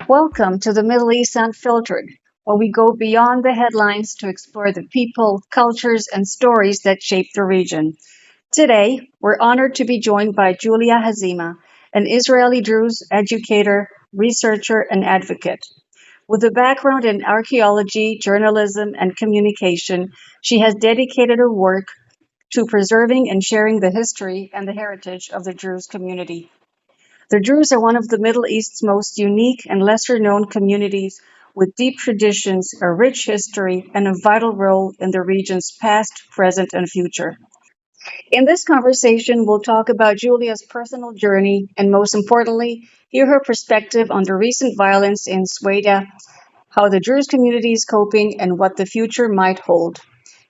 Welcome to the Middle East Unfiltered, where we go beyond the headlines to explore the people, cultures, and stories that shape the region. Today, we're honored to be joined by Giulia Hazima, an Israeli Druze educator, researcher, and advocate. With a background in archaeology, journalism, and communication, she has dedicated her work to preserving and sharing the history and the heritage of the Druze community. The Druze are one of the Middle East's most unique and lesser known communities with deep traditions, a rich history, and a vital role in the region's past, present, and future. In this conversation, we'll talk about Julia's personal journey and, most importantly, hear her perspective on the recent violence in Sweida, how the Druze community is coping, and what the future might hold.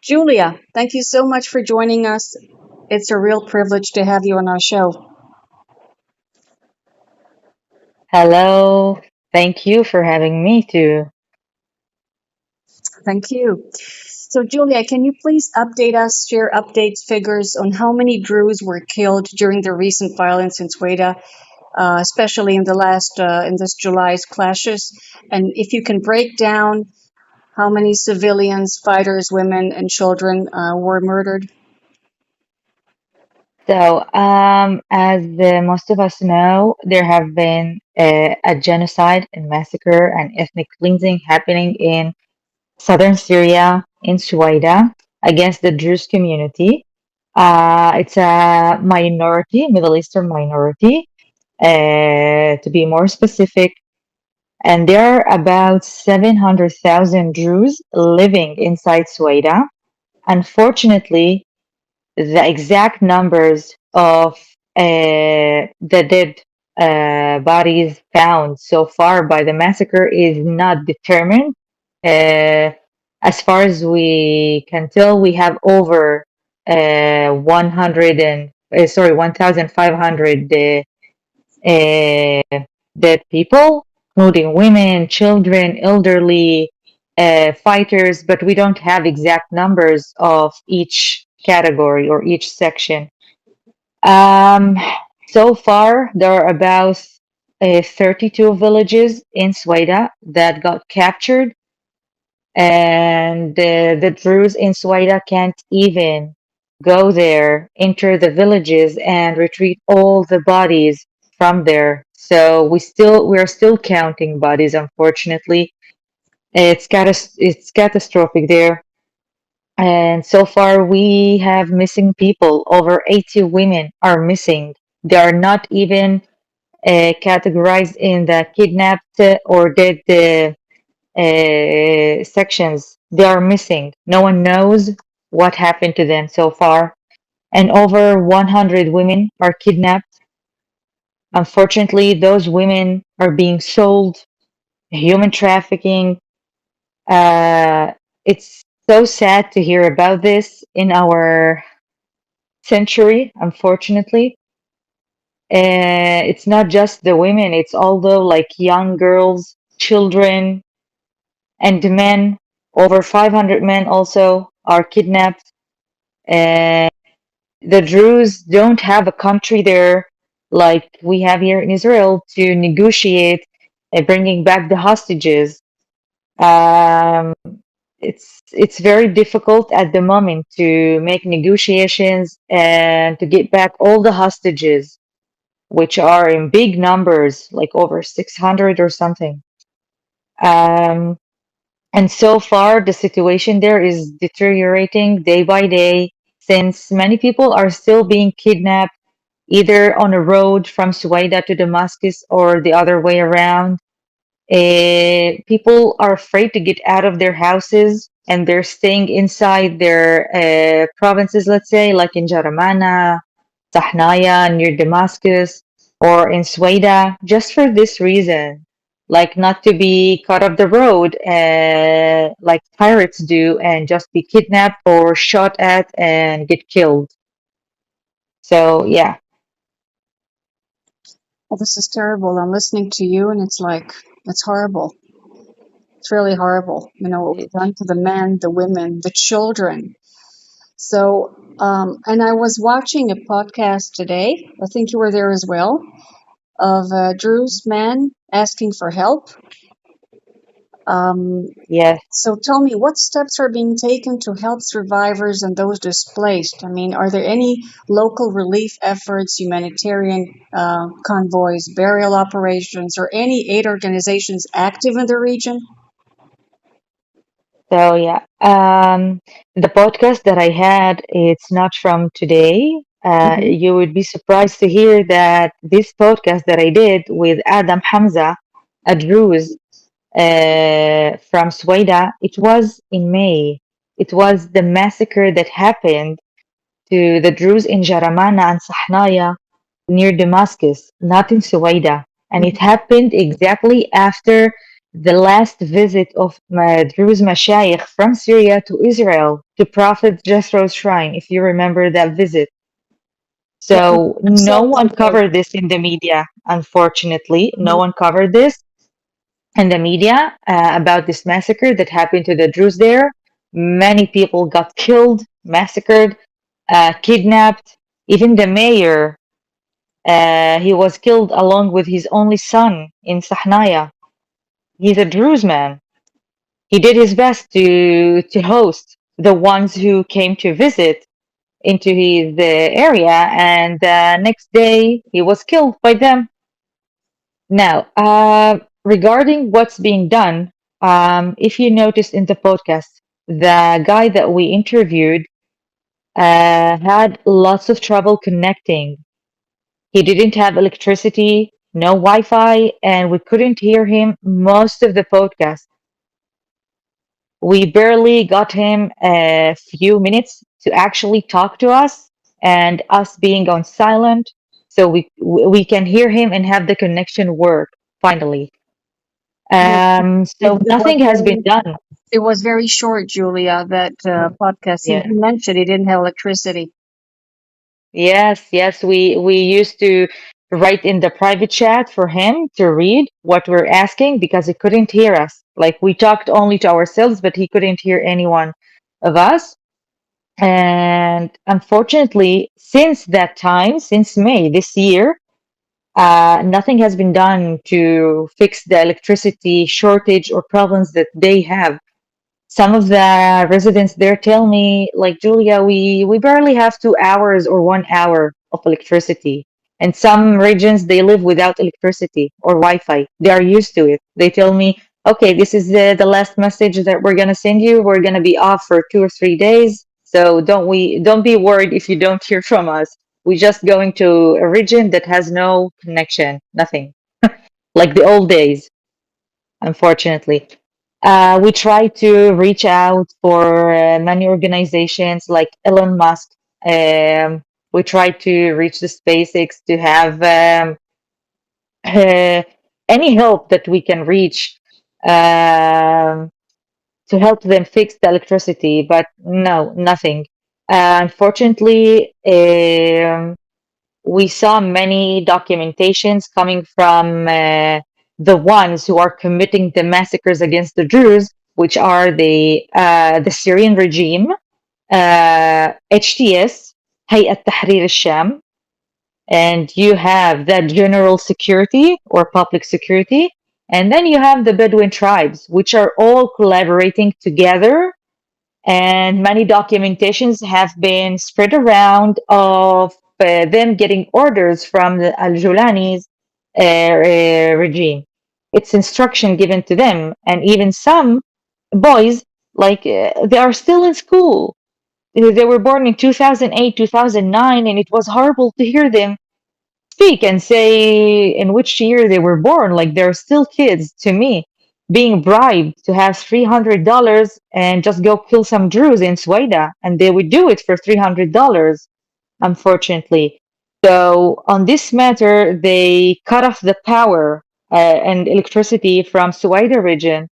Julia, thank you so much for joining us. It's a real privilege to have you on our show. Hello. Thank you for having me too. Thank you. So, Julia, can you please update us, share updates, figures on how many Druze were killed during the recent violence in Sweida, especially in the in this July's clashes? And if you can break down how many civilians, fighters, women, and children were murdered? As most of us know, there have been a genocide and massacre and ethnic cleansing happening in southern Syria, in Suwayda, against the Druze community. It's a minority, Middle Eastern minority, to be more specific. And there are about 700,000 Druze living inside Suwayda. Unfortunately, the exact numbers of the dead bodies found so far by the massacre is not determined. Uh, as far as we can tell, we have over 100 and sorry 1,500 uh, dead people, including women, children, elderly, fighters, but we don't have exact numbers of each category or each section. Um, so far, there are about 32 villages in Sweida that got captured, and the Druze in Sweida can't even go there, enter the villages, and retrieve all the bodies from there. So we're still counting bodies, unfortunately. It's catastrophic there. And so far, we have missing people. Over 80 women are missing. They are not even categorized in the kidnapped or dead sections. They are missing. No one knows what happened to them so far. And over 100 women are kidnapped. Unfortunately, those women are being sold, human trafficking. Uh, it's so sad to hear about this in our century, unfortunately. It's not just the women, it's although like young girls, children, and men. Over 500 men also are kidnapped. And the Druze don't have a country there like we have here in Israel to negotiate bringing back the hostages. Um, it's very difficult at the moment to make negotiations and to get back all the hostages, which are in big numbers, like over 600 or something. Um, and so far, the situation there is deteriorating day by day since many people are still being kidnapped either on a road from Suwayda to Damascus or the other way around. People are afraid to get out of their houses and they're staying inside their provinces, let's say, like in Jaramana, Sahnaya, near Damascus, or in Sweida, just for this reason, like not to be cut off the road, like pirates do, and just be kidnapped or shot at and get killed. So, yeah. Well, this is terrible. I'm listening to you, and it's like, it's horrible. It's really horrible. You know, what was done to the men, the women, the children. So, and I was watching a podcast today. I think you were there as well, of a Druze man asking for help. Um, Yes. so tell me, what steps are being taken to help survivors and those displaced? I mean, are there any local relief efforts, humanitarian convoys, burial operations, or any aid organizations active in the region? So yeah, the podcast that I had, it's not from today. Hmm. You would be surprised to hear that this podcast that I did with Adam Hamza, a Druze from Sweida, it was in May. It was the massacre that happened to the Druze in Jaramana and Sahnaya near Damascus, not in Suwayda. And it Hmm. happened exactly after the last visit of Druze Mashayikh from Syria to Israel to Prophet Jethro's shrine, if you remember that visit. Yeah, So I'm no so one did. covered this in the media, unfortunately. No Mhm. one covered this in the media about this massacre that happened to the Druze there. Many people got killed, massacred, kidnapped. Even the mayor, he was killed along with his only son in Sahnaya. He's a Druze man. He did his best to host the ones who came to visit into his area, and next day he was killed by them. Now, regarding what's being done, if you noticed in the podcast, the guy that we interviewed had lots of trouble connecting. He didn't have electricity, no Wi-Fi, and we couldn't hear him most of the podcast. We barely got him a few minutes to actually talk to us, and us being on silent, so we can hear him and have the connection work finally. Yes, So nothing has been done. it was very short, Julia, that podcast. He Yeah. mentioned he didn't have electricity. Yes, yes, we used to write in the private chat for him to read what we're asking because he couldn't hear us. Like we talked only to ourselves, but he couldn't hear anyone of us. And unfortunately, since that time, since May this year, nothing has been done to fix the electricity shortage or problems that they have. Some of the residents there tell me, like, Julia, we barely have 2 hours or 1 hour of electricity. And some regions, they live without electricity or Wi-Fi. They are used to it. They tell me, okay, this is the last message that we're gonna send you. We're gonna be off for 2 or 3 days. So don't be worried if you don't hear from us. We're just going to a region that has no connection, nothing, like the old days, unfortunately. We try to reach out for many organizations like Elon Musk. We try to reach the SpaceX to have uh, any help that we can reach um, to help them fix the electricity, but no, nothing. Unfortunately, we saw many documentations coming from the ones who are committing the massacres against the Druze, which are the Syrian regime, HTS, Hayat Tahrir al-Sham, and you have the general security or public security, and then you have the Bedouin tribes, which are all collaborating together, and many documentations have been spread around of them getting orders from the Al-Julani's regime. It's instruction given to them, and even some boys, like they are still in school. They were born in 2008, 2009, and it was horrible to hear them speak and say in which year they were born. Like they're still kids to me, being bribed to have $300 and just go kill some Druze in Sweida, and they would do it for $300, unfortunately. So on this matter, they cut off the power and electricity from Suwayda region.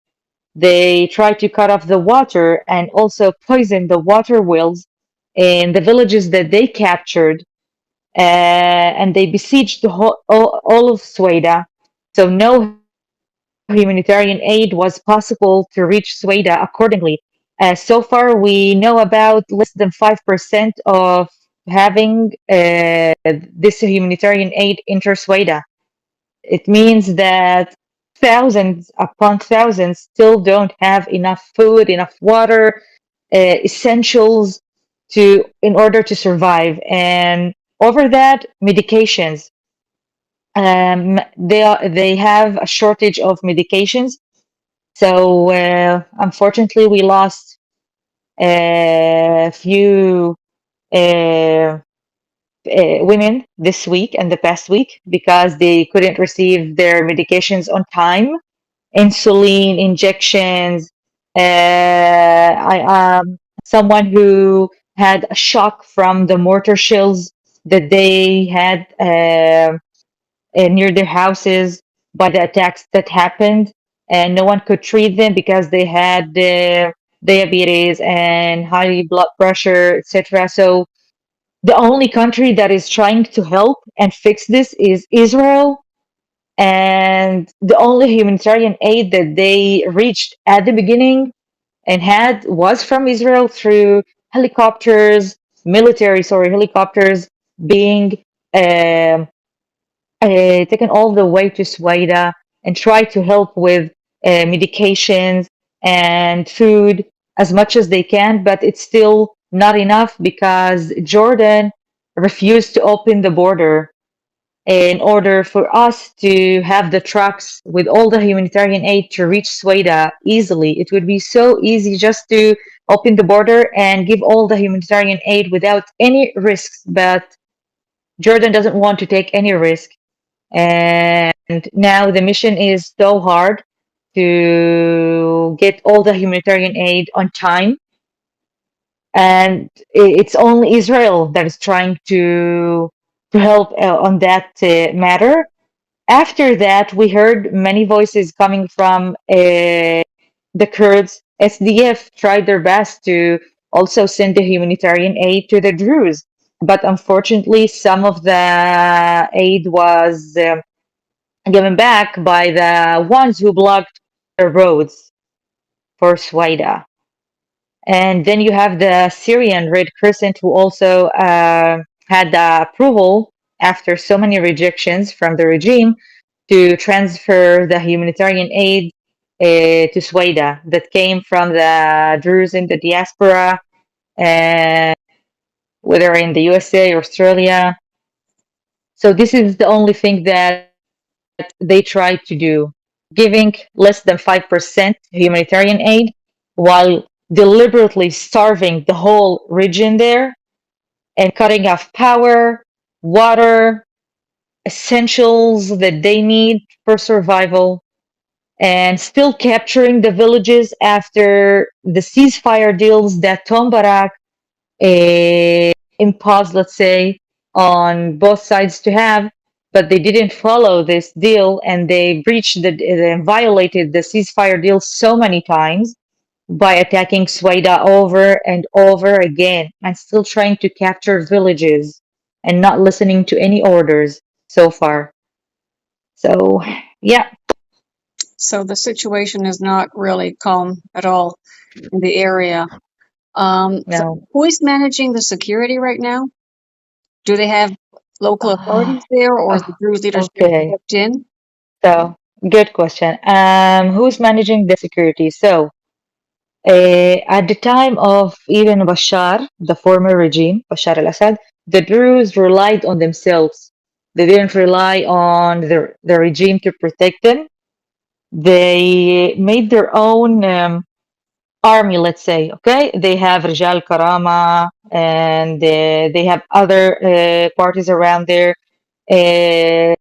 They tried to cut off the water and also poison the water wells in the villages that they captured, and they besieged all of Sweida. So no humanitarian aid was possible to reach Sweida accordingly. So far, we know about less than 5% of having this humanitarian aid enter Sweida. It means that thousands upon thousands still don't have enough food, enough water, essentials to in order to survive. And over that, medications. They have a shortage of medications. So unfortunately, we lost a few uh, women this week and the past week because they couldn't receive their medications on time, insulin injections. Someone who had a shock from the mortar shells that they had near their houses by the attacks that happened, and no one could treat them because they had diabetes and high blood pressure, etc. So the only country that is trying to help and fix this is Israel. And the only humanitarian aid that they reached at the beginning and had was from Israel through helicopters, helicopters being um taken all the way to Sweida and try to help with medications and food as much as they can, but it's still not enough because Jordan refused to open the border in order for us to have the trucks with all the humanitarian aid to reach Sweida easily. It would be so easy just to open the border and give all the humanitarian aid without any risks, but Jordan doesn't want to take any risk. And now the mission is so hard to get all the humanitarian aid on time. And it's only Israel that is trying to help on that matter. After that, we heard many voices coming from the Kurds. SDF tried their best to also send the humanitarian aid to the Druze, but unfortunately, some of the aid was given back by the ones who blocked the roads for Sweida. And then you have the Syrian Red Crescent, who also had the approval after so many rejections from the regime to transfer the humanitarian aid to Sweida that came from the Druze in the diaspora, uh, whether in the USA or Australia. So this is the only thing that they tried to do, giving less than 5% humanitarian aid while deliberately starving the whole region there and cutting off power, water, essentials that they need for survival, and still capturing the villages after the ceasefire deals that Tom Barak imposed, let's say, on both sides to have, but they didn't follow this deal and they breached they violated the ceasefire deal so many times by attacking Sweida over and over again and still trying to capture villages and not listening to any orders so far. So, yeah, So the situation is not really calm at all in the area. So no. who is managing the security right now? Do they have local Ah, authorities there, or is oh, the Druze leadership okay. stepped in? So, good question. Who's managing the security? So, at the time of even Bashar, the former regime, Bashar al-Assad, the Druze relied on themselves. They didn't rely on the regime to protect them. They made their own army, let's say, okay? They have Rijal Karama and they have other parties around there, uh,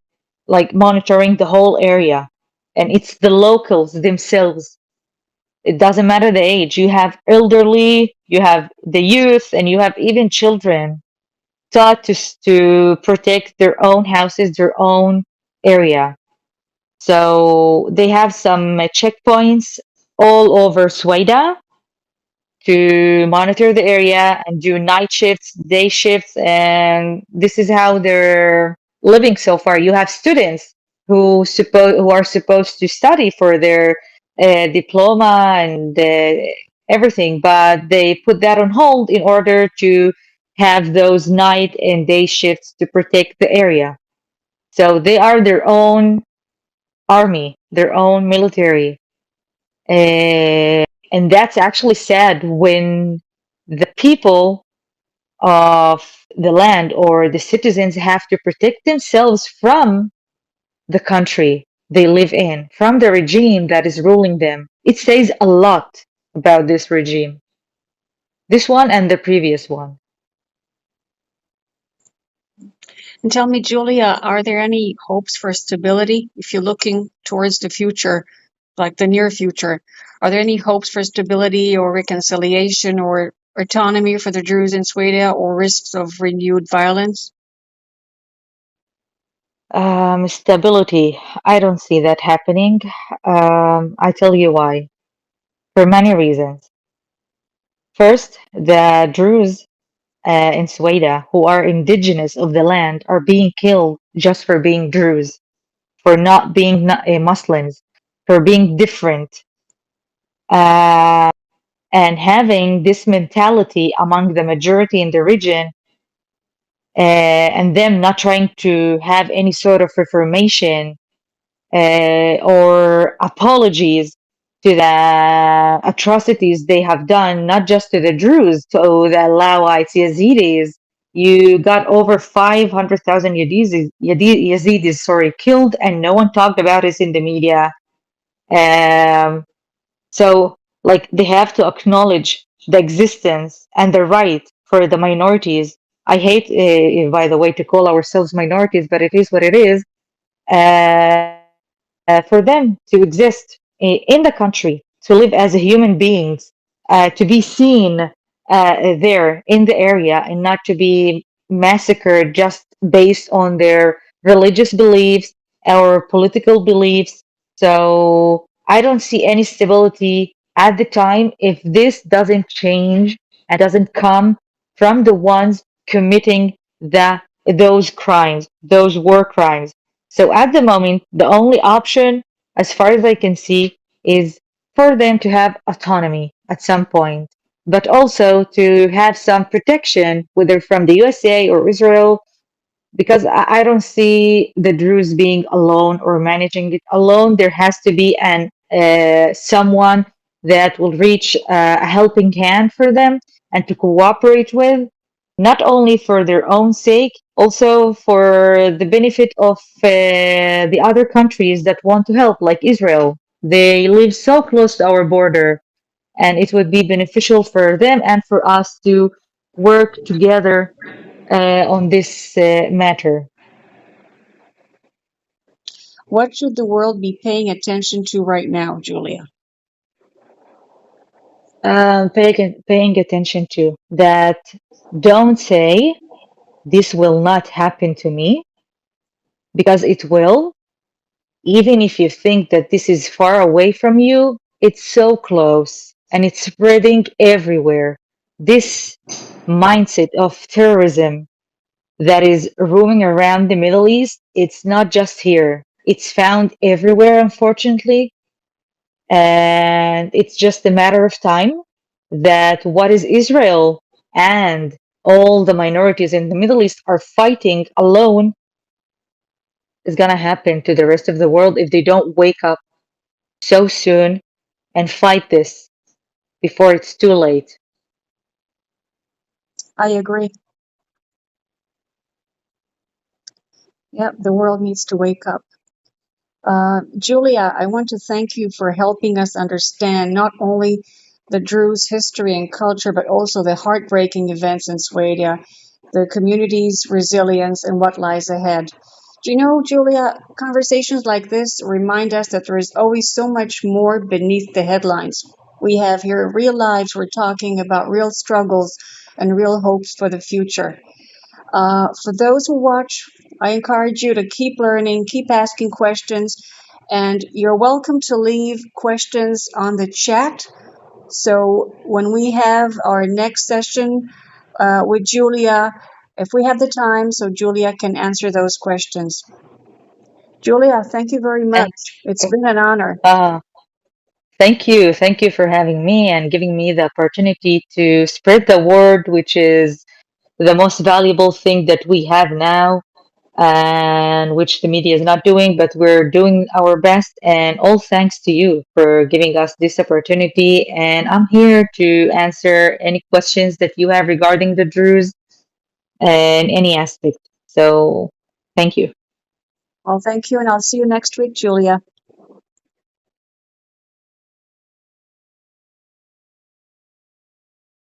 like monitoring the whole area. And it's the locals themselves. It doesn't matter the age. You have elderly, you have the youth, and you have even children taught to protect their own houses, their own area. So they have some checkpoints all over Sweida to monitor the area and do night shifts, day shifts, and this is how they're living so far. You have students who are supposed to study for their diploma and everything, but they put that on hold in order to have those night and day shifts to protect the area. So they are their own. army, their own military. And that's actually sad when the people of the land or the citizens have to protect themselves from the country they live in, from the regime that is ruling them. It says a lot about this regime, this one and the previous one. And tell me, Julia, are there any hopes for stability if you're looking towards the future, like the near future? Are there any hopes for stability or reconciliation or autonomy for the Druze in Sweden or risks of renewed violence? Stability. I don't see that happening. I tell you why. For many reasons. First, the Druze in Sweida, who are indigenous of the land, are being killed just for being Druze, for not being Muslims, for being different, uh, and having this mentality among the majority in the region, and them not trying to have any sort of reformation or apologies to the atrocities they have done, not just to the Druze, to the Alawites, Yazidis. You got over 500,000 Yazidis, sorry, killed, and no one talked about it in the media. Um, so, like, they have to acknowledge the existence and the right for the minorities. I hate, by the way, to call ourselves minorities, but it is what it is, for them to exist in the country, to live as human beings, to be seen there in the area and not to be massacred just based on their religious beliefs or political beliefs. So I don't see any stability at the time if this doesn't change and doesn't come from the ones committing those crimes, those war crimes. So at the moment, the only option, as far as I can see, is for them to have autonomy at some point, but also to have some protection, whether from the USA or Israel, because I don't see the Druze being alone or managing it alone. There has to be an someone that will reach a helping hand for them and to cooperate with, not only for their own sake, also for the benefit of the other countries that want to help, like Israel. They live so close to our border, and it would be beneficial for them and for us to work together on this matter. What should the world be paying attention to right now, Julia? Paying attention to that. Don't say this will not happen to me because it will. Even if you think that this is far away from you, it's so close and it's spreading everywhere. This mindset of terrorism that is roaming around the Middle East, it's not just here. It's found everywhere, unfortunately. And it's just a matter of time that what is Israel and all the minorities in the Middle East are fighting alone is going to happen to the rest of the world if they don't wake up so soon and fight this before it's too late. I agree. Yep, the world needs to wake up. Julia, I want to thank you for helping us understand not only the Druze history and culture, but also the heartbreaking events in Swedia, the community's resilience, and what lies ahead. Do you know, Julia, conversations like this remind us that there is always so much more beneath the headlines. We have here real lives, we're talking about real struggles and real hopes for the future. For those who watch, I encourage you to keep learning, keep asking questions, and you're welcome to leave questions on the chat. So when we have our next session with Julia, if we have the time, so Julia can answer those questions. Julia, thank you very And much. It's been an honor. uh, thank you. Thank you for having me and giving me the opportunity to spread the word, which is the most valuable thing that we have now. and which the media is not doing, but we're doing our best. And all thanks to you for giving us this opportunity. And I'm here to answer any questions that you have regarding the Druze in any aspect. So thank you. Well, thank you, and I'll see you next week, Julia.